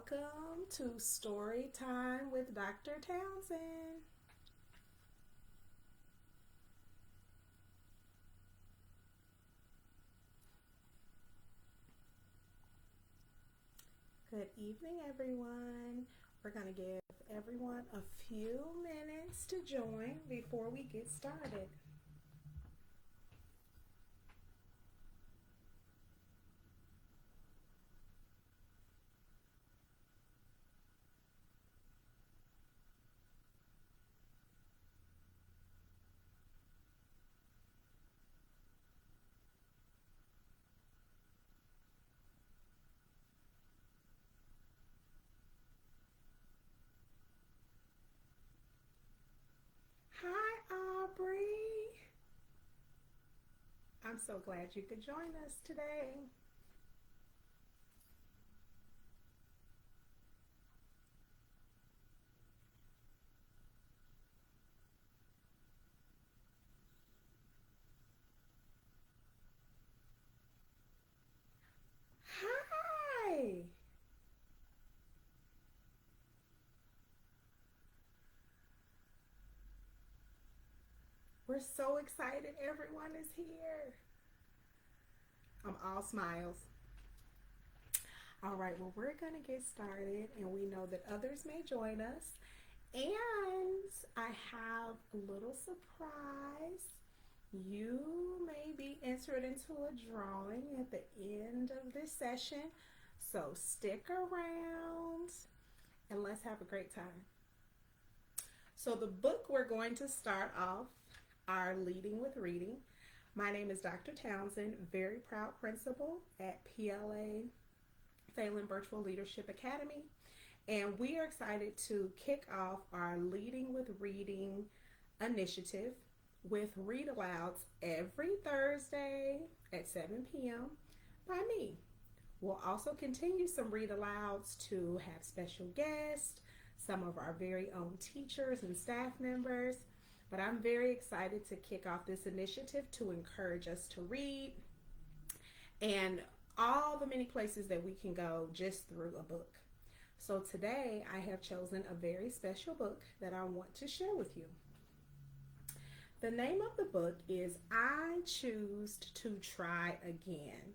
Welcome to Story Time with Dr. Townsend. Good evening, everyone. We're going to give everyone a few minutes to join before we get started. Hi, Aubrey. I'm so glad you could join us today. Hi. We're so excited everyone is here. I'm all smiles. All right, well, we're going to get started, and we know that others may join us. And I have a little surprise. You may be entered into a drawing at the end of this session. So stick around and let's have a great time. So, the book we're going to start off our Leading with Reading. My name is Dr. Townsend, very proud principal at Phalen Virtual Leadership Academy. And we are excited to kick off our Leading with Reading initiative with read alouds every Thursday at 7 p.m. by me. We'll also continue some read alouds to have special guests, some of our very own teachers and staff members. But I'm very excited to kick off this initiative to encourage us to read and all the many places that we can go just through a book. So today I have chosen a very special book that I want to share with you. The name of the book is I Choose to Try Again.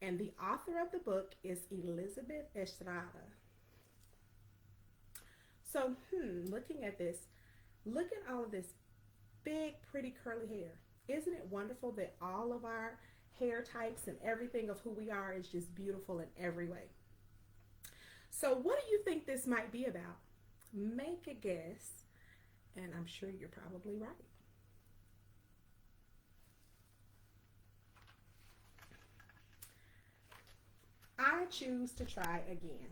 And the author of the book is Elizabeth Estrada. So, looking at this, look at all of this big, pretty curly hair. Isn't it wonderful that all of our hair types and everything of who we are is just beautiful in every way? So, what do you think this might be about? Make a guess, and I'm sure you're probably right. I choose to try again.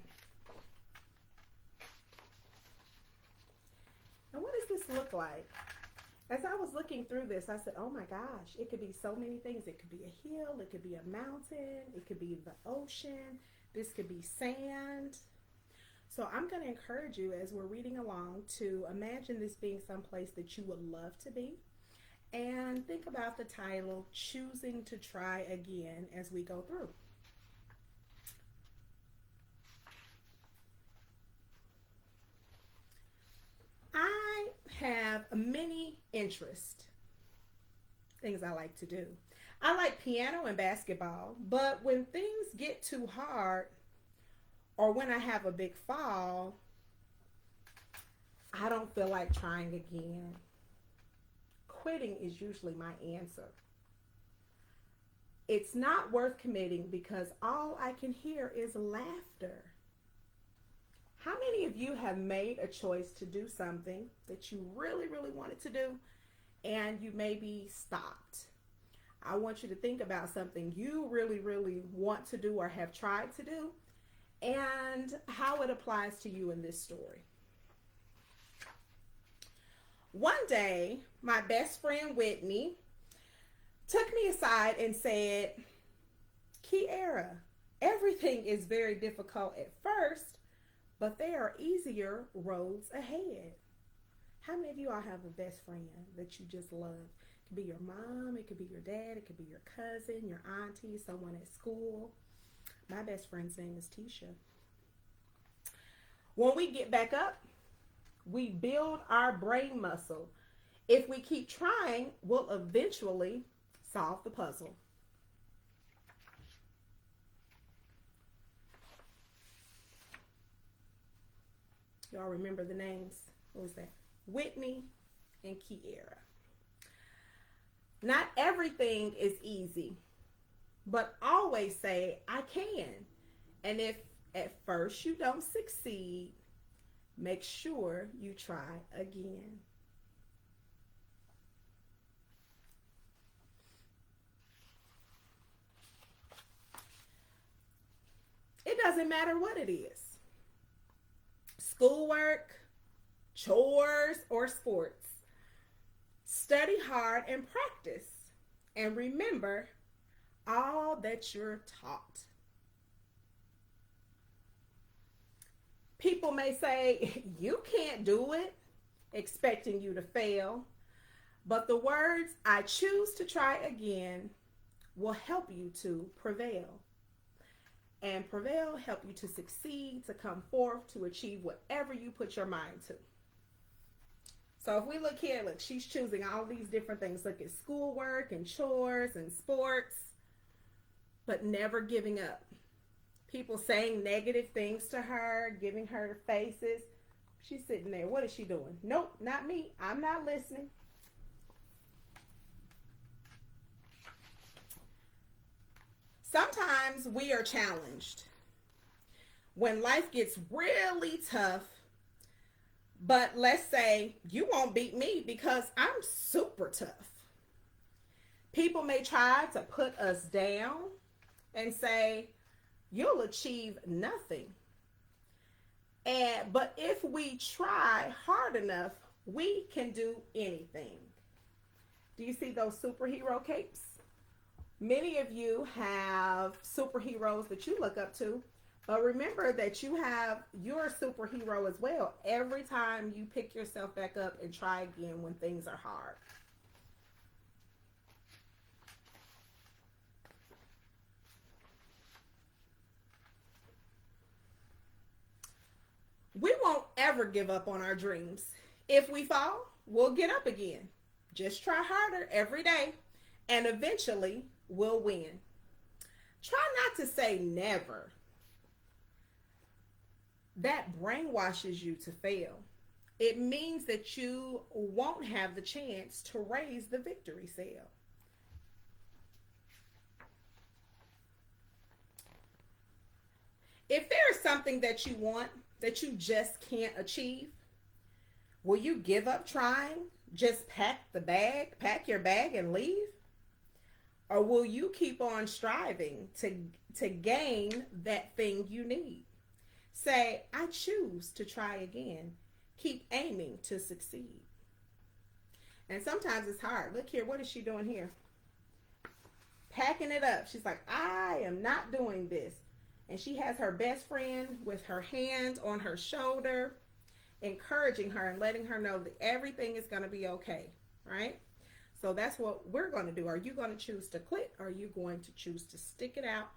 And what does this look like? As I was looking through this, I said, oh my gosh, it could be so many things. It could be a hill, it could be a mountain, it could be the ocean, this could be sand. So I'm going to encourage you as we're reading along to imagine this being someplace that you would love to be. And think about the title, Choosing to Try Again, as we go through. I have many interests, things I like to do. I like piano and basketball, but when things get too hard or when I have a big fall, I don't feel like trying again. Quitting is usually my answer. It's not worth committing because all I can hear is laughter. How many of you have made a choice to do something that you really, really wanted to do and you maybe stopped? I want you to think about something you really, really want to do or have tried to do and how it applies to you in this story. One day, my best friend Whitney took me aside and said, Kiara, everything is very difficult at first, but there are easier roads ahead. How many of you all have a best friend that you just love? It could be your mom, it could be your dad, it could be your cousin, your auntie, someone at school. My best friend's name is Tisha. When we get back up, we build our brain muscle. If we keep trying, we'll eventually solve the puzzle. Y'all remember the names? What was that? Whitney and Kiera. Not everything is easy, but always say, I can. And if at first you don't succeed, make sure you try again. It doesn't matter what it is, schoolwork, chores, or sports. Study hard and practice. And remember all that you're taught. People may say, you can't do it, expecting you to fail. But the words, I choose to try again, will help you to prevail. And prevail help you to succeed, to come forth, to achieve whatever you put your mind to. So if we look here, look, she's choosing all these different things. Look at schoolwork and chores and sports, but never giving up. People saying negative things to her, giving her faces. She's sitting there. What is she doing? Nope, not me. I'm not listening. Sometimes we are challenged when life gets really tough. But let's say you won't beat me because I'm super tough. People may try to put us down and say, you'll achieve nothing. But if we try hard enough, we can do anything. Do you see those superhero capes? Many of you have superheroes that you look up to. But remember that you have your superhero as well every time you pick yourself back up and try again when things are hard. We won't ever give up on our dreams. If we fall, we'll get up again. Just try harder every day, and eventually we'll win. Try not to say never. That brainwashes you to fail. It means that you won't have the chance to raise the victory sail. If there is something that you want that you just can't achieve, will you give up trying? Just pack your bag and leave? Or will you keep on striving to gain that thing you need? Say, I choose to try again. Keep aiming to succeed. And sometimes it's hard. Look here, what is she doing here? Packing it up. She's like, I am not doing this. And she has her best friend with her hand on her shoulder, encouraging her and letting her know that everything is going to be okay, right? So that's what we're going to do. Are you going to choose to quit, or are you going to choose to stick it out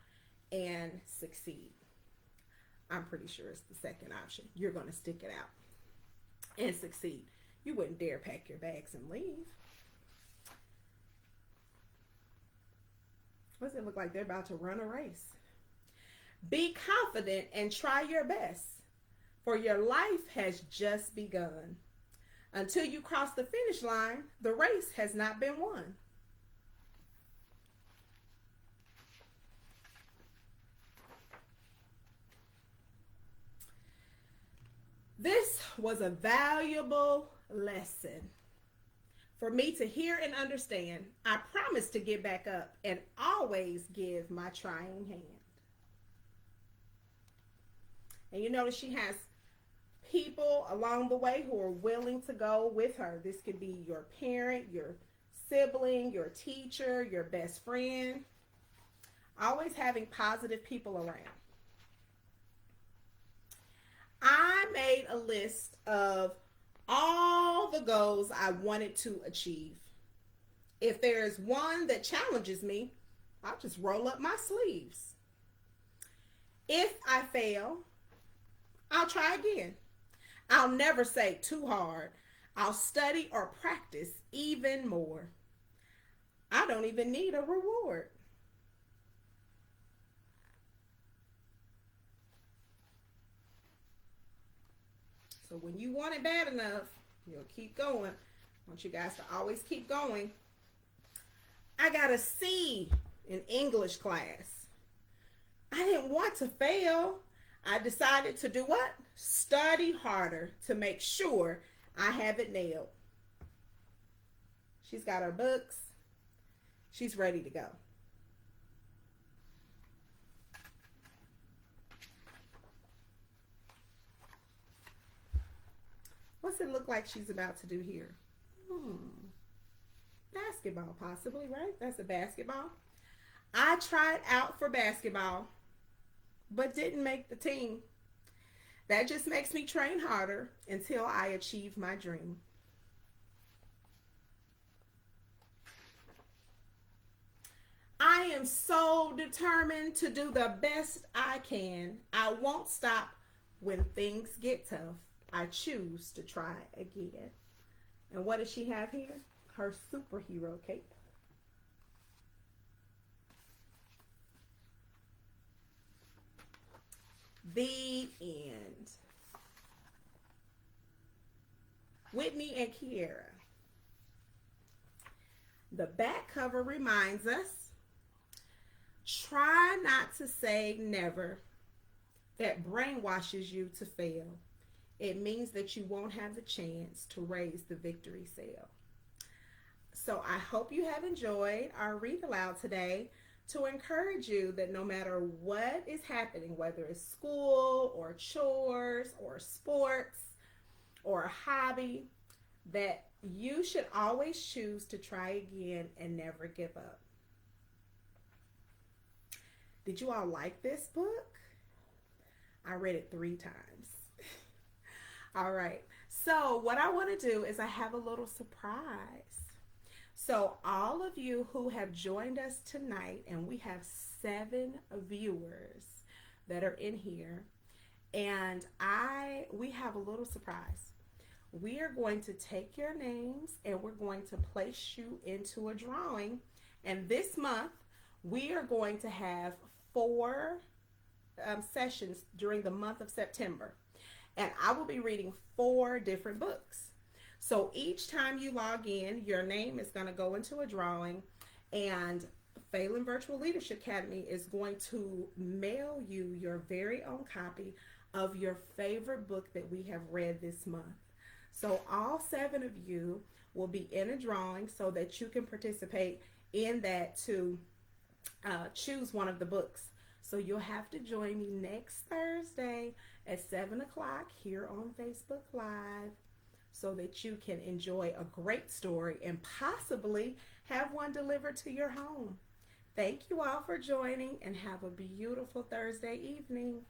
and succeed? I'm pretty sure it's the second option. You're going to stick it out and succeed. You wouldn't dare pack your bags and leave. What does it look like? They're about to run a race. Be confident and try your best, for your life has just begun. Until you cross the finish line, the race has not been won. This was a valuable lesson for me to hear and understand. I promise to get back up and always give my trying hand. And you notice she has people along the way who are willing to go with her. This could be your parent, your sibling, your teacher, your best friend. Always having positive people around. I made a list of all the goals I wanted to achieve. If there's one that challenges me, I'll just roll up my sleeves. If I fail, I'll try again. I'll never say too hard. I'll study or practice even more. I don't even need a reward. So when you want it bad enough, you'll keep going. I want you guys to always keep going. I got a C in English class. I didn't want to fail. I decided to do what? Study harder to make sure I have it nailed. She's got her books. She's ready to go. What's it look like she's about to do here? Basketball, possibly, right? That's a basketball. I tried out for basketball, but didn't make the team. That just makes me train harder until I achieve my dream. I am so determined to do the best I can. I won't stop when things get tough. I choose to try again. And what does she have here? Her superhero cape. The end. Whitney and Kiera. The back cover reminds us, try not to say never. That brainwashes you to fail. It means that you won't have the chance to raise the victory sail. So I hope you have enjoyed our read aloud today, to encourage you that no matter what is happening, whether it's school or chores or sports or a hobby, that you should always choose to try again and never give up. Did you all like this book? I read it 3 times. All right. So what I want to do is I have a little surprise. So all of you who have joined us tonight, and we have 7 viewers that are in here, and we have a little surprise. We are going to take your names and we're going to place you into a drawing. And this month, we are going to have 4 sessions during the month of September. And I will be reading 4 different books. So each time you log in, your name is going to go into a drawing, and Phalen Virtual Leadership Academy is going to mail you your very own copy of your favorite book that we have read this month. So all 7 of you will be in a drawing so that you can participate in that to choose one of the books. So you'll have to join me next Thursday at 7 o'clock here on Facebook Live, so that you can enjoy a great story and possibly have one delivered to your home. Thank you all for joining, and have a beautiful Thursday evening.